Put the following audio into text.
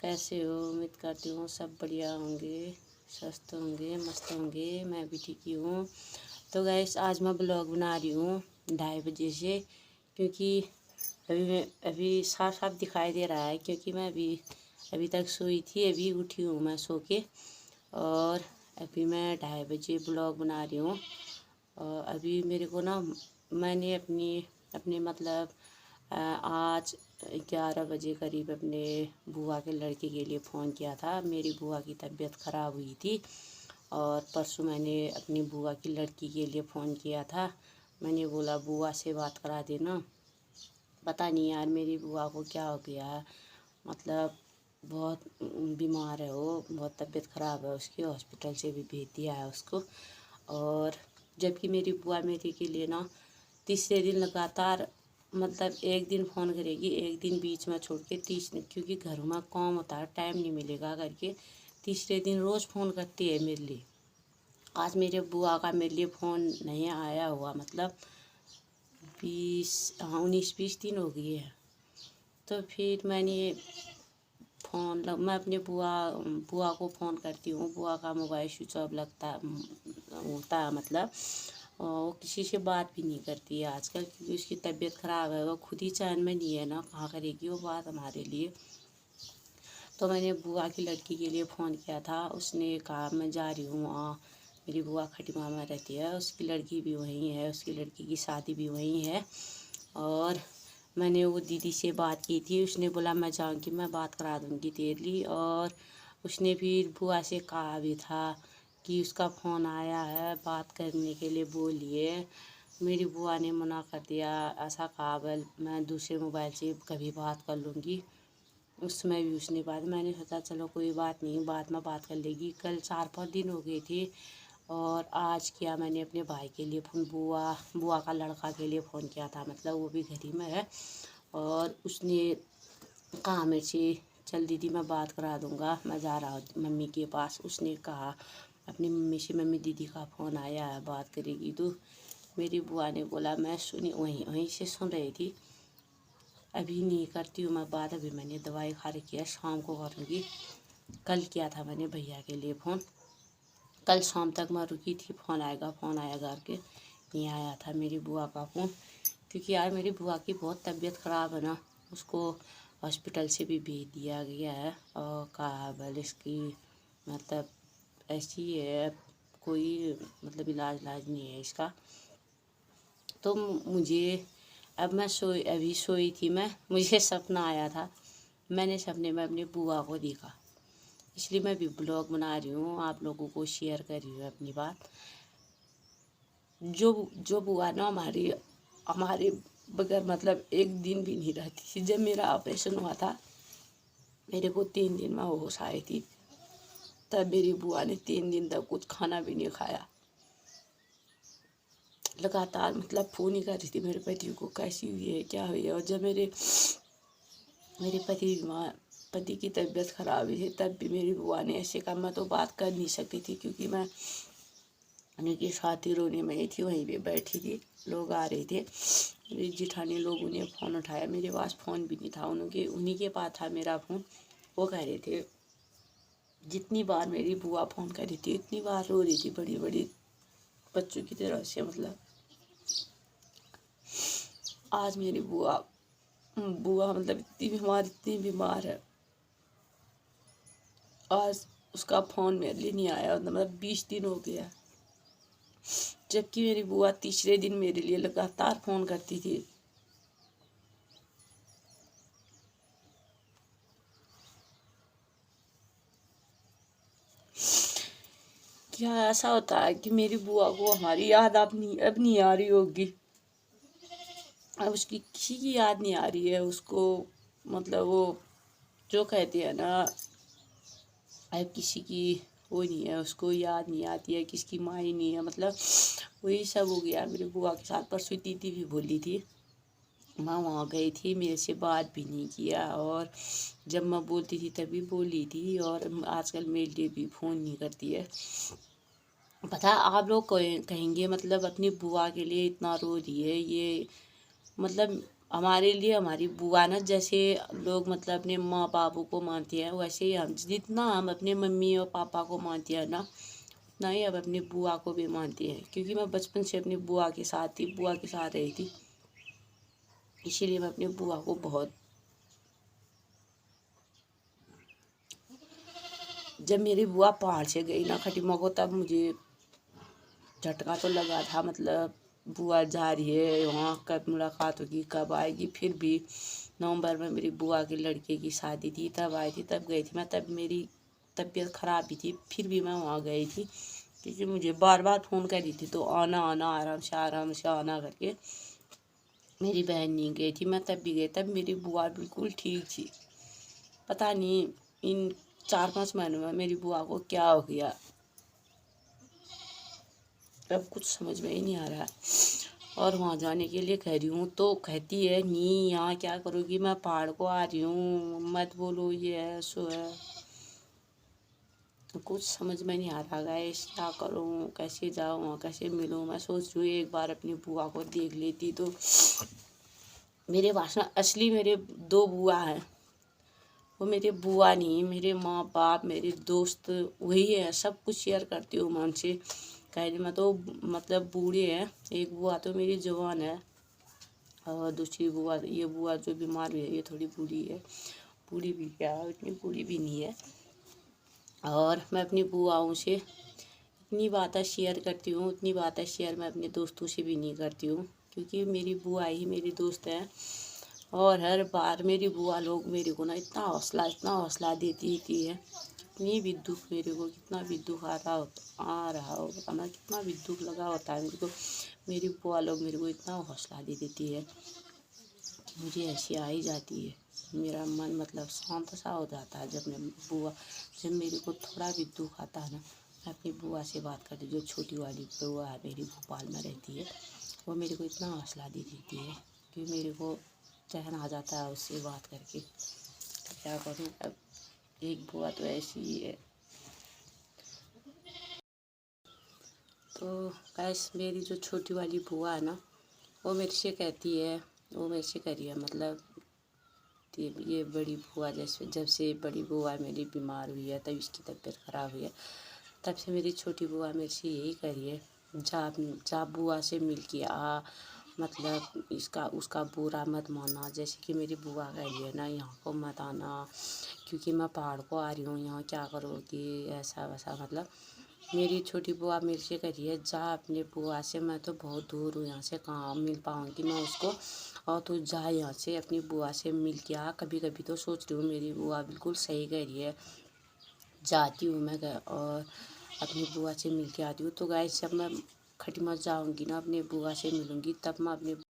कैसे हो? उम्मीद करती हूँ सब बढ़िया होंगे, स्वस्थ होंगे, मस्त होंगे। मैं भी ठीक ही हूँ। तो गाइस आज मैं ब्लॉग बना रही हूँ 2:30 बजे से, क्योंकि अभी साफ साफ दिखाई दे रहा है, क्योंकि मैं अभी तक सोई थी। अभी उठी हूँ मैं सो के, और अभी मैं 2:30 बजे ब्लॉग बना रही हूँ। और अभी मेरे को ना, मैंने अपने मतलब आज 11 बजे करीब अपने बुआ के लड़के के लिए फ़ोन किया था। मेरी बुआ की तबीयत ख़राब हुई थी, और परसों मैंने अपनी बुआ की लड़की के लिए फ़ोन किया था। मैंने बोला बुआ से बात करा देना। पता नहीं यार मेरी बुआ को क्या हो गया है, मतलब बहुत बीमार है वो, बहुत तबीयत ख़राब है उसकी। हॉस्पिटल से भी भेज दिया है उसको। और जबकि मेरी बुआ मेरे के लिए ना तीसरे दिन लगातार, मतलब एक दिन फ़ोन करेगी, एक दिन बीच में छोड़ के क्योंकि घर में काम होता है, टाइम नहीं मिलेगा करके तीसरे दिन रोज़ फ़ोन करती है मेरे लिए। आज मेरे बुआ का मेरे लिए फ़ोन नहीं आया हुआ, मतलब 19-20 दिन हो गए हैं। तो फिर मैंने मैं अपने बुआ को फ़ोन करती हूँ। बुआ का मोबाइल स्विच ऑफ होता है, मतलब वो किसी से बात भी नहीं करती है आजकल, क्योंकि उसकी तबीयत ख़राब है। वो खुद ही चैन में नहीं है ना, कहाँ करेगी वो बात हमारे लिए। तो मैंने बुआ की लड़की के लिए फ़ोन किया था। उसने कहा मैं जा रही हूँ। मेरी बुआ खटीमा में रहती है, उसकी लड़की भी वहीं है, उसकी लड़की की शादी भी वहीं है। और मैंने वो दीदी से बात की थी, उसने बोला मैं जाऊँगी, मैं बात करा दूँगी तेरे लिए। और उसने फिर बुआ से कहा भी था कि उसका फ़ोन आया है, बात करने के लिए बोलिए। मेरी बुआ ने मना कर दिया, ऐसा कहा मैं दूसरे मोबाइल से कभी बात कर लूँगी। उसमें भी उसने बात, मैंने सोचा चलो कोई बात नहीं, बाद में बात कर लेगी। कल 4-5 दिन हो गए थे, और आज किया मैंने अपने भाई के लिए फ़ोन, बुआ का लड़का के लिए फ़ोन किया था, मतलब वो भी घर ही में है। और उसने कहा मेरे से चल दीदी मैं बात करा दूँगा, मैं जा रहा हूँ मम्मी के पास। उसने कहा अपनी मम्मी से मम्मी दीदी का फ़ोन आया है, बात करेगी तो। मेरी बुआ ने बोला, मैं सुनी वहीं से सुन रही थी, अभी नहीं करती हूँ मैं बात, अभी मैंने दवाई खा रखी है, शाम को करूँगी। कल किया था मैंने भैया के लिए फ़ोन, कल शाम तक मैं रुकी थी, फ़ोन आएगा करके नहीं आया था मेरी बुआ का फ़ोन। क्योंकि यार मेरी बुआ की बहुत तबीयत ख़राब है ना, उसको हॉस्पिटल से भी भेज दिया गया है, और कहा बल इसकी मतलब ऐसी है, कोई मतलब इलाज नहीं है इसका। तो मुझे अब अभी सोई थी मैं, मुझे सपना आया था। मैंने सपने में अपनी बुआ को देखा, इसलिए मैं भी ब्लॉग बना रही हूँ, आप लोगों को शेयर कर रही हूँ अपनी बात। जो बुआ ना हमारे बगैर मतलब एक दिन भी नहीं रहती थी। जब मेरा ऑपरेशन हुआ था, मेरे को 3 दिन में होश आई थी, तब मेरी बुआ ने 3 दिन तक कुछ खाना भी नहीं खाया। लगातार मतलब फ़ोन ही कर रही थी मेरे पति को, कैसी हुई है, क्या हुई है। और जब मेरे पति की तबीयत ख़राब हुई थी, तब भी मेरी बुआ ने ऐसे कहा, मैं तो बात कर नहीं सकती थी, क्योंकि मैं उनकी शादी रोने में ही थी, वहीं पे बैठी थी, लोग आ रहे थे। मेरी जिठानी लोगों ने फ़ोन उठाया, मेरे पास फ़ोन भी नहीं था, उन्हीं के पास था मेरा फ़ोन। वो कह रहे थे, जितनी बार मेरी बुआ फ़ोन कर रही थी इतनी बार रो रही थी, बड़ी बड़ी बच्चों की तरह से। मतलब आज मेरी बुआ मतलब इतनी बीमार है, आज उसका फ़ोन मेरे लिए नहीं आया, मतलब 20 दिन हो गया। जबकि मेरी बुआ तीसरे दिन मेरे लिए लगातार फ़ोन करती थी। क्या ऐसा होता है कि मेरी बुआ को हमारी याद अब नहीं आ रही होगी, अब उसकी किसी की याद नहीं आ रही है उसको। मतलब वो जो कहते हैं ना, अब किसी की वो नहीं है, उसको याद नहीं आती है, किसकी माँ ही नहीं है, मतलब वही सब हो गया मेरी बुआ के साथ। परसों दीदी भी बोली थी, मैं वहाँ गई थी, मेरे से बात भी नहीं किया, और जब मैं बोलती थी तभी बोली थी, और आजकल मेरे लिए भी फ़ोन नहीं करती है। पता है आप लोग कहेंगे मतलब अपनी बुआ के लिए इतना रो रही है ये, मतलब हमारे लिए हमारी बुआ ना, जैसे लोग मतलब अपने माँ बाबू को मानते हैं, वैसे ही हम जितना हम अपने मम्मी और पापा को मानते हैं ना, उतना ही अब अपनी बुआ को भी मानते हैं। क्योंकि मैं बचपन से अपनी बुआ के साथ थी, बुआ के साथ रही थी, इसीलिए मैं अपनी बुआ को बहुत। जब मेरी बुआ पहाड़ से गई ना खटीमा को, तब मुझे झटका तो लगा था, मतलब बुआ जा रही है वहाँ, कब मुलाकात होगी, कब आएगी। फिर भी नवंबर में मेरी बुआ के लड़के की शादी थी, तब आई थी, तब गई थी मैं। तब मेरी तबीयत ख़राब भी थी, फिर भी मैं वहाँ गई थी, क्योंकि मुझे बार बार फ़ोन करी थी, तो आना आना आराम से आना करके। मेरी बहन नहीं गई थी, मैं तब भी गई। तब मेरी बुआ बिल्कुल ठीक थी। पता नहीं इन 4-5 महीनों में मेरी बुआ को क्या हो गया, अब कुछ समझ में ही नहीं आ रहा है। और वहाँ जाने के लिए कह रही हूँ तो कहती है, नहीं यहाँ क्या करोगी, मैं पहाड़ को आ रही हूँ, मत बोलो, ये है सो है। तो कुछ समझ में नहीं आ रहा गाइस, क्या करूँ, कैसे जाऊँ वहाँ, कैसे मिलूँ। मैं सोच रही हूँ एक बार अपनी बुआ को देख लेती तो। मेरे पास ना असली मेरे 2 बुआ हैं, वो मेरे बुआ नहीं, मेरे माँ बाप, मेरे दोस्त वही है। सब कुछ शेयर करती हूँ मैं उनसे। कह मैं तो मतलब बूढ़ी है, एक बुआ तो मेरी जवान है, और दूसरी बुआ, ये बुआ जो बीमार हुई है, ये थोड़ी बूढ़ी है। बूढ़ी भी क्या, इतनी बूढ़ी भी नहीं है। और मैं अपनी बुआओं से इतनी बातें शेयर करती हूँ, उतनी बातें शेयर मैं अपने दोस्तों से भी नहीं करती हूँ, क्योंकि मेरी बुआ ही मेरी दोस्त है। और हर बार मेरी बुआ लोग मेरे को ना इतना हौसला देती है। कितनी भी दुख मेरे को, कितना भी दुख आ रहा हो, पता ना कितना भी दुख लगा होता है मेरे को, मेरी बुआ लोग मेरे को इतना हौसला दे देती है कि मुझे ऐसी आ ही जाती है। मेरा मन मतलब शांत सा हो जाता है जब मेरे को थोड़ा भी दुख आता है ना, मैं अपनी बुआ से बात करती हूँ। जो छोटी वाली बुआ है मेरी, भोपाल में रहती है, वो मेरे को इतना हौसला दे देती है कि मेरे को चैन आ जाता है उससे बात करके। तो क्या करूँ, अब एक बुआ तो ऐसी ही है। तो गैस, मेरी जो छोटी वाली बुआ है ना, वो मेरे से कहती है, वो मेरे से करी है मतलब, ये बड़ी बुआ जैसे, जब से बड़ी बुआ मेरी बीमार हुई है, तब इसकी तबीयत ख़राब हुई है, तब से मेरी छोटी बुआ मेरे से यही करी है, जा बुआ से मिल के आ, मतलब इसका उसका बुरा मत मानना। जैसे कि मेरी बुआ कह रही है ना, यहाँ को मत आना, क्योंकि मैं पहाड़ को आ रही हूँ, यहाँ क्या करोगी, ऐसा वैसा। मतलब मेरी छोटी बुआ मेरे से कह रही है, जा अपने बुआ से, मैं तो बहुत दूर हूँ यहाँ से, कहाँ मिल पाऊँगी मैं उसको, और तू जा यहाँ से अपनी बुआ से मिल के आ। कभी कभी तो सोच रही हूँ मेरी बुआ बिल्कुल सही कह रही है, जाती हूँ मैं और अपनी बुआ से मिल के आती हूँ। तो गाइस, जब मैं खटीमा जाऊँगी ना, अपनी बुआ से मिलूँगी, तब मैं अपने